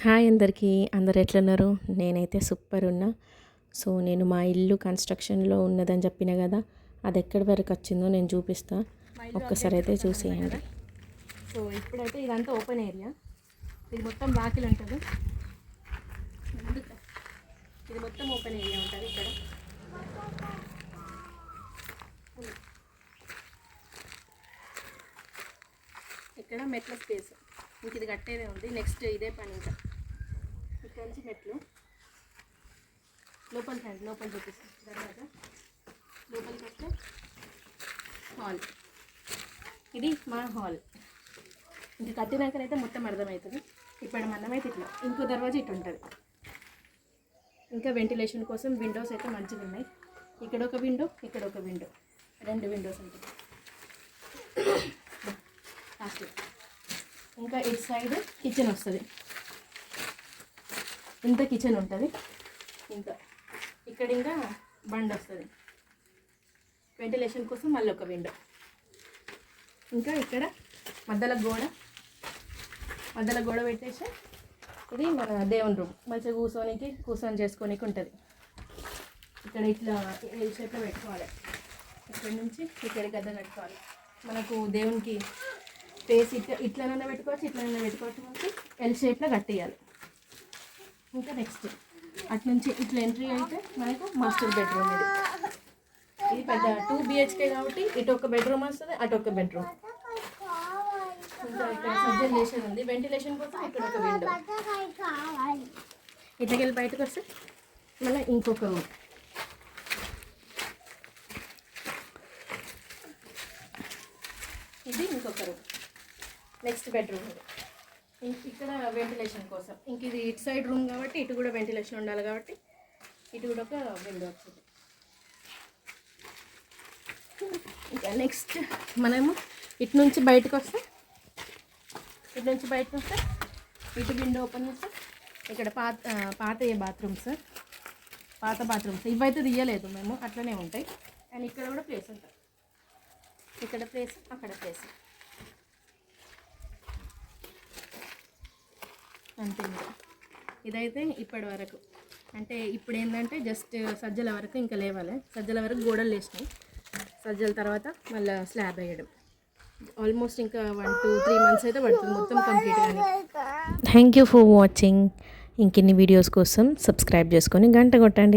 Hi అందరికీ, అందరు ఎట్లున్నారు? నేనైతే సూపర్ ఉన్నా. సో నేను మా ఇల్లు కన్స్ట్రక్షన్లో ఉన్నదని చెప్పిన కదా, అది ఎక్కడి వరకు వచ్చిందో నేను చూపిస్తా. ఒక్కసారి అయితే చూసేయండి. సో ఇప్పుడైతే ఇదంతా ఓపెన్ ఏరియా. ఇది మొత్తం వాకిల్ ఉంటుంది. ఇది మొత్తం ఓపెన్ ఏరియా ఉంటుంది. ఇక్కడ మెట్ల స్పేస్, ఇంక ఇది కట్టేదే ఉంది. నెక్స్ట్ ఇదే పని. ఇంకా ఇక్కడ నుంచి మెట్లు లోపలికి రండి, లోపల చూపిస్తాం. తర్వాత లోపలికి వస్తే హాల్. ఇది మా హాల్. ఇంక కట్టినాకనైతే మొత్తం అర్థమవుతుంది. ఇప్పుడు మనమైతే ఇట్లా ఇంకో దర్వాజా ఇటు ఉంటుంది. ఇంకా వెంటిలేషన్ కోసం విండోస్ అయితే మంచిగా ఉన్నాయి. ఇక్కడ ఒక విండో, ఇక్కడ ఒక విండో, 2 విండోస్ ఉంటాయి. లాస్ట్ ఇంకా ఇటు సైడ్ కిచెన్ వస్తుంది. ఇంత కిచెన్ ఉంటుంది. ఇంకా ఇక్కడ ఇంకా బండ్ వస్తుంది. వెంటిలేషన్ కోసం మళ్ళీ ఒక విండో. ఇంకా ఇక్కడ మధ్యలో గోడ పెట్టేసి ఇది మన దేవుని రూమ్. మంచిగా కూర్చొని చేసుకోనికి ఉంటుంది. ఇక్కడ ఇట్లా ఎల్ షేప్లో పెట్టుకోవాలి. ఇక్కడ నుంచి ఇక్కడ గద్ద కట్టుకోవాలి. మనకు దేవునికి ఫేస్ ఇట్లనైనా పెట్టుకోవచ్చు, ఇట్లనైనా పెట్టుకోవచ్చు. మనకి ఎల్ షేప్లో కట్టేయాలి. ఇంకా నెక్స్ట్ అటు నుంచి ఇట్లా ఎంట్రీ అయితే మనకు మాస్టర్ బెడ్రూమ్. ఇది పెద్ద 2 BHK కాబట్టి ఇటు ఒక బెడ్రూమ్ వస్తుంది, అటు ఒక బెడ్రూమ్. ఇంకా ఇక్కడ సజ్జలు చేసేది ఉంది. వెంటిలేషన్ కోసం ఇక్కడ ఒక విండో. ఇట్లకి వెళ్ళి బయటకు వస్తే మళ్ళీ ఇంకొక రూమ్. ఇది ఇంకొక రూమ్. Next bedroom. ఇక్కడ వెంటిలేషన్ కోసం ఇంక ఇది ఇటు సైడ్ రూమ్ కాబట్టి ఇటు కూడా వెంటిలేషన్ ఉండాలి కాబట్టి ఇటు కూడా ఒక విండో వచ్చింది. ఇంకా నెక్స్ట్ మనము ఇటు నుంచి బయటకు వస్తే ఇటు విండో ఓపెన్ చేస్తే ఇక్కడ పాత బాత్రూమ్స్ ఇవైతే తీయలేదు మేము, అట్లనే ఉంటాయి. అండ్ ఇక్కడ కూడా ప్లేస్ ఉంటుంది. ఇక్కడ ప్లేస్, అక్కడ ప్లేస్ అంతే. ఇదైతే ఇప్పటి వరకు అంటే ఇప్పుడు ఏంటంటే జస్ట్ సజ్జల వరకు ఇంకా లేవాలి. సజ్జల వరకు గోడలు లేచినాయి. సజ్జల తర్వాత మళ్ళీ స్లాబ్ వేయడం. ఆల్మోస్ట్ ఇంకా 1 to 3 months అయితే పడుతుంది మొత్తం కంప్లీట్ కానీ. Thank you for watching. ఇంకెన్ని వీడియోస్ కోసం సబ్స్క్రైబ్ చేసుకొని గంట కొట్టండి.